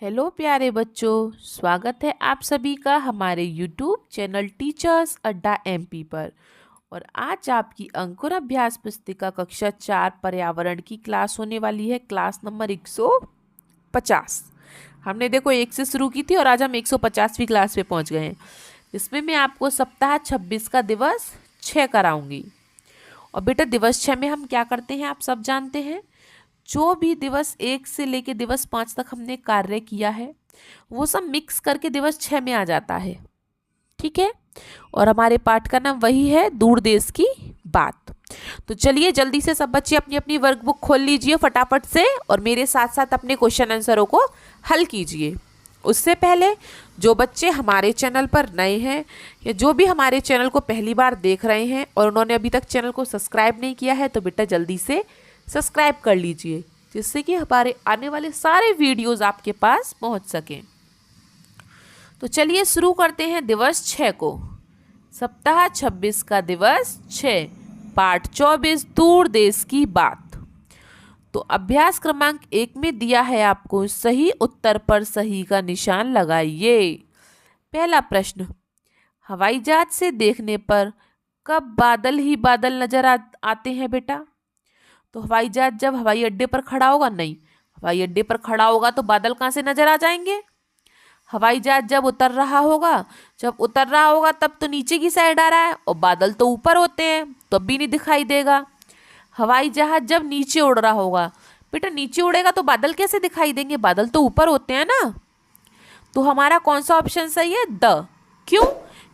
Hello प्यारे बच्चों, स्वागत है आप सभी का हमारे यूट्यूब चैनल टीचर्स अड्डा एमपी पर। और आज आपकी अंकुर अभ्यास पुस्तिका कक्षा 4 पर्यावरण की क्लास होने वाली है, क्लास नंबर 150। हमने देखो 1 से शुरू की थी और आज हम 150वीं क्लास पे पहुंच गए हैं। इसमें मैं आपको सप्ताह 26 का दिवस 6 कराऊंगी। और बेटा दिवस 6 में हम क्या करते हैं आप सब जानते हैं। जो भी दिवस 1 से लेके दिवस 5 तक हमने कार्य किया है वो सब मिक्स करके दिवस 6 में आ जाता है, ठीक है। और हमारे पाठ का नाम वही है, दूर देश की बात। तो चलिए जल्दी से सब बच्चे अपनी अपनी वर्कबुक खोल लीजिए फटाफट से और मेरे साथ साथ अपने क्वेश्चन आंसरों को हल कीजिए। उससे पहले जो बच्चे हमारे चैनल पर नए हैं या जो भी हमारे चैनल को पहली बार देख रहे हैं और उन्होंने अभी तक चैनल को सब्सक्राइब नहीं किया है तो बेटा जल्दी से सब्सक्राइब कर लीजिए, जिससे कि हमारे आने वाले सारे वीडियोस आपके पास पहुंच सकें। तो चलिए शुरू करते हैं दिवस 6 को। सप्ताह 26 का दिवस 6, पाठ 24, दूर देश की बात। तो अभ्यास क्रमांक 1 में दिया है आपको, सही उत्तर पर सही का निशान लगाइए। पहला प्रश्न, हवाई जहाज से देखने पर कब बादल ही बादल नजर आते हैं बेटा। तो हवाई जहाज जब हवाई अड्डे पर खड़ा होगा, नहीं, हवाई अड्डे पर खड़ा होगा तो बादल कहाँ से नजर आ जाएंगे। हवाई जहाज जब उतर रहा होगा तब तो नीचे की साइड आ रहा है और बादल तो ऊपर होते हैं तो भी नहीं दिखाई देगा। हवाई जहाज जब नीचे उड़ रहा होगा, बेटा नीचे उड़ेगा तो बादल कैसे दिखाई देंगे, बादल तो ऊपर होते हैं ना। तो हमारा कौन सा ऑप्शन सही है, द। क्यों?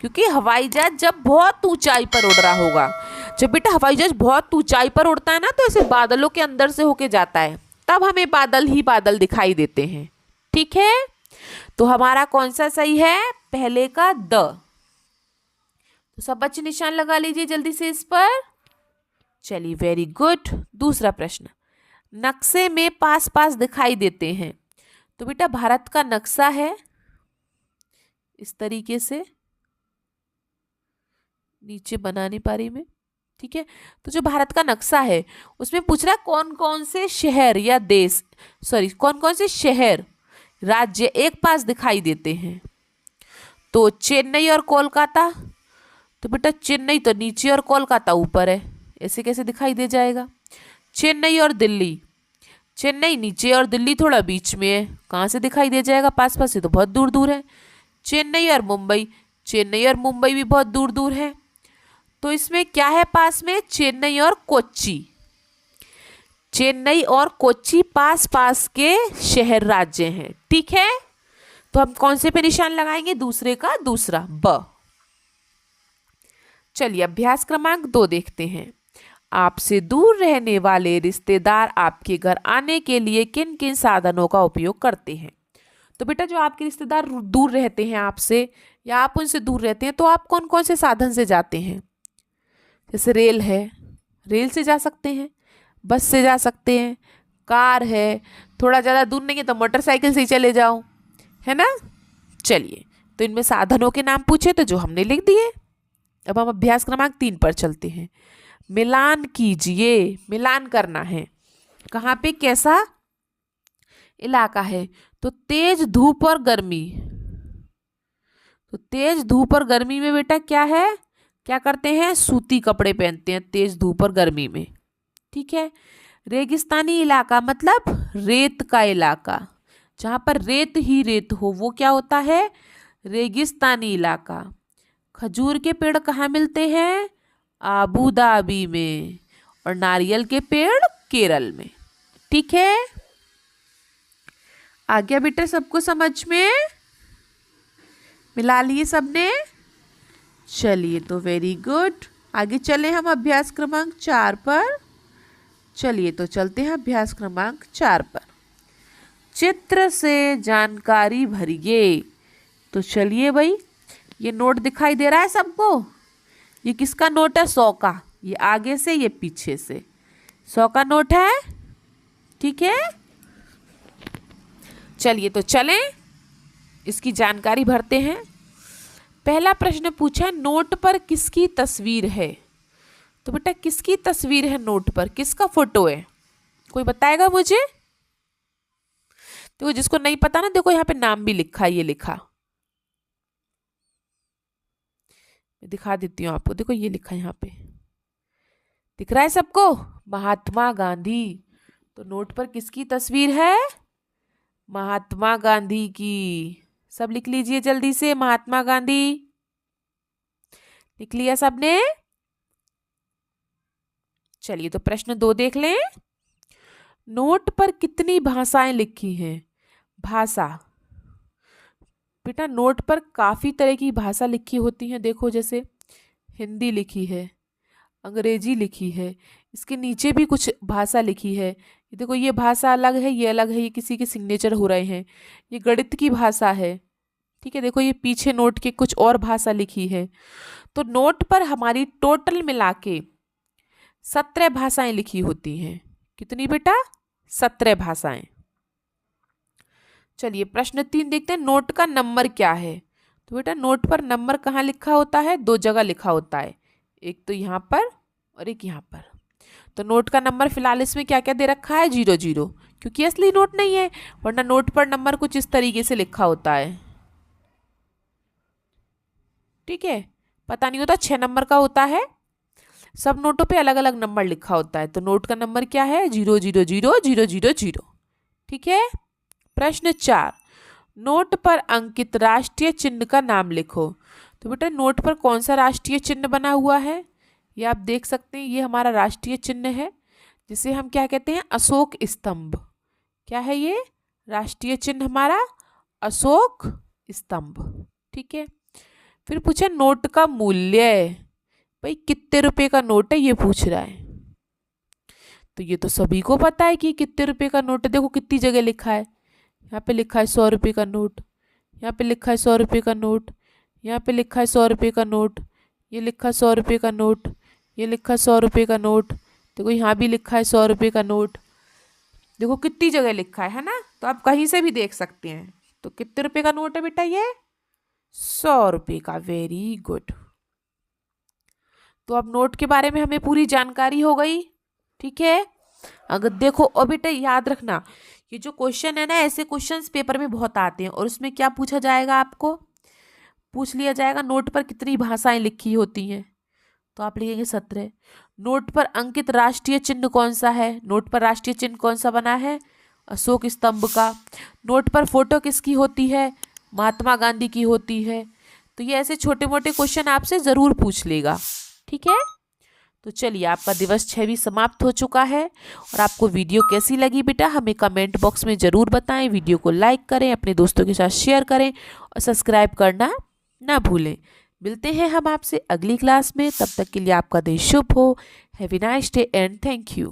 क्योंकि हवाई जहाज जब बहुत ऊंचाई पर उड़ रहा होगा, जब बेटा हवाई जहाज बहुत ऊंचाई पर उड़ता है ना तो ऐसे बादलों के अंदर से होके जाता है, तब हमें बादल ही बादल दिखाई देते हैं, ठीक है। तो हमारा कौन सा सही है, पहले का द। तो सब बच्चे निशान लगा लीजिए जल्दी से इस पर। चलिए वेरी गुड। दूसरा प्रश्न, नक्शे में पास पास दिखाई देते हैं। तो बेटा भारत का नक्शा है इस तरीके से, नीचे बना नहीं पा रही मैं, ठीक है। तो जो भारत का नक्शा है उसमें पूछ रहा है कौन कौन से शहर या देश, कौन कौन से शहर राज्य एक पास दिखाई देते हैं। तो चेन्नई और कोलकाता। तो बेटा चेन्नई तो नीचे और कोलकाता ऊपर है, ऐसे कैसे दिखाई दे जाएगा। चेन्नई और दिल्ली, चेन्नई नीचे और दिल्ली थोड़ा बीच में है, कहाँ से दिखाई दे जाएगा, पास पास से तो बहुत दूर दूर है। चेन्नई और मुंबई, चेन्नई और मुंबई भी बहुत दूर दूर है। तो इसमें क्या है पास में, चेन्नई और कोच्चि। चेन्नई और कोच्चि पास पास के शहर राज्य हैं, ठीक है। तो हम कौन से पे निशान लगाएंगे, दूसरे का दूसरा, ब। चलिए अभ्यास क्रमांक 2 देखते हैं। आपसे दूर रहने वाले रिश्तेदार आपके घर आने के लिए किन किन साधनों का उपयोग करते हैं। तो बेटा जो आपके रिश्तेदार दूर रहते हैं आपसे या आप उनसे दूर रहते हैं तो आप कौन कौन से साधन से जाते हैं। जैसे रेल है, रेल से जा सकते हैं, बस से जा सकते हैं, कार है, थोड़ा ज़्यादा दूर नहीं है तो मोटरसाइकिल से ही चले जाओ, है ना। चलिए तो इनमें साधनों के नाम पूछे तो जो हमने लिख दिए। अब हम अभ्यास क्रमांक 3 पर चलते हैं। मिलान कीजिए, मिलान करना है, कहाँ पे कैसा इलाका है। तो तेज धूप और गर्मी, तो तेज धूप और गर्मी में बेटा क्या है, क्या करते हैं, सूती कपड़े पहनते हैं तेज धूप और गर्मी में, ठीक है। रेगिस्तानी इलाका मतलब रेत का इलाका, जहाँ पर रेत ही रेत हो वो क्या होता है, रेगिस्तानी इलाका। खजूर के पेड़ कहाँ मिलते हैं, आबू धाबी में, और नारियल के पेड़ केरल में, ठीक है। आ गया बेटा सबको समझ में, मिला लिए सबने। चलिए तो वेरी गुड, आगे चले हम अभ्यास क्रमांक 4 पर। चलिए तो चलते हैं अभ्यास क्रमांक 4 पर। चित्र से जानकारी भरिए। तो चलिए भाई, ये नोट दिखाई दे रहा है सबको, ये किसका नोट है, 100 का। ये आगे से ये पीछे से 100 का नोट है, ठीक है। चलिए तो चलें इसकी जानकारी भरते हैं। पहला प्रश्न पूछा है, नोट पर किसकी तस्वीर है। तो बेटा किसकी तस्वीर है नोट पर, किसका फोटो है, कोई बताएगा मुझे। देखो जिसको नहीं पता ना, देखो यहाँ पे नाम भी लिखा है, ये लिखा, मैं दिखा देती हूँ आपको, देखो ये लिखा है यहाँ पे, दिख रहा है सबको, महात्मा गांधी। तो नोट पर किसकी तस्वीर है? महात्मा गांधी की। सब लिख लीजिए जल्दी से, महात्मा गांधी। लिख लिया सबने? चलिए तो प्रश्न 2 देख लें। नोट पर कितनी भाषाएं लिखी हैं? भाषा, बेटा नोट पर काफी तरह की भाषा लिखी होती है। देखो जैसे हिंदी लिखी है, अंग्रेजी लिखी है, इसके नीचे भी कुछ भाषा लिखी है। ये देखो ये भाषा अलग है, ये अलग है, ये किसी के सिग्नेचर हो रहे हैं। ये गणित की भाषा है, ठीक है। देखो ये पीछे नोट के कुछ और भाषा लिखी है। तो नोट पर हमारी टोटल मिला के 17 भाषाएं लिखी होती हैं। कितनी बेटा? 17 भाषाएं। चलिए प्रश्न 3 देखते हैं। नोट का नंबर क्या है? तो बेटा नोट पर नंबर कहाँ लिखा होता है? 2 जगह लिखा होता है, एक तो यहाँ पर और एक यहाँ पर। तो नोट का नंबर फिलहाल इसमें क्या क्या दे रखा है? 00, क्योंकि असली नोट नहीं है, वरना नोट पर नंबर कुछ इस तरीके से लिखा होता है, ठीक है। पता नहीं होता 6 नंबर का होता है, सब नोटों पे अलग अलग नंबर लिखा होता है। तो नोट का नंबर क्या है? 000000, ठीक है। प्रश्न 4, नोट पर अंकित राष्ट्रीय चिन्ह का नाम लिखो। तो बेटा नोट पर कौन सा राष्ट्रीय चिन्ह बना हुआ है? ये आप देख सकते हैं, ये हमारा राष्ट्रीय चिन्ह है, जिसे हम क्या कहते हैं? अशोक स्तंभ। क्या है ये? राष्ट्रीय चिन्ह हमारा अशोक स्तंभ, ठीक है। फिर पूछा नोट का मूल्य, भाई कितने रुपए का नोट है ये पूछ रहा है। तो ये तो सभी को पता है कि कितने रुपए का नोट है। देखो कितनी जगह लिखा है, यहाँ पे लिखा है 100 रुपये का नोट, यहाँ पे लिखा है 100 रुपये का नोट, यहाँ पे लिखा है 100 रुपये का नोट, ये लिखा है 100 रुपये का नोट, ये लिखा है 100 रुपये का नोट, देखो यहाँ भी लिखा है 100 रुपये का नोट। देखो कितनी जगह लिखा है ना, तो आप कहीं से भी देख सकते हैं। तो कितने रुपए का नोट है बेटा? ये 100 रुपये का। Very good. तो अब नोट के बारे में हमें पूरी जानकारी हो गई, ठीक है। अगर देखो और बेटा याद रखना, ये जो क्वेश्चन है ना, ऐसे क्वेश्चंस पेपर में बहुत आते हैं, और उसमें क्या पूछा जाएगा? आपको पूछ लिया जाएगा नोट पर कितनी भाषाएं लिखी होती हैं, तो आप लिखेंगे 17। नोट पर अंकित राष्ट्रीय चिन्ह कौन सा है? नोट पर राष्ट्रीय चिन्ह कौन सा बना है? अशोक स्तंभ का। नोट पर फोटो किसकी होती है? महात्मा गांधी की होती है। तो ये ऐसे छोटे मोटे क्वेश्चन आपसे जरूर पूछ लेगा, ठीक है। तो चलिए आपका दिवस 6 भी समाप्त हो चुका है। और आपको वीडियो कैसी लगी बेटा, हमें कमेंट बॉक्स में ज़रूर बताएं। वीडियो को लाइक करें, अपने दोस्तों के साथ शेयर करें और सब्सक्राइब करना ना भूलें। मिलते हैं हम आपसे अगली क्लास में, तब तक के लिए आपका दिन शुभ हो। Have a nice day and thank you.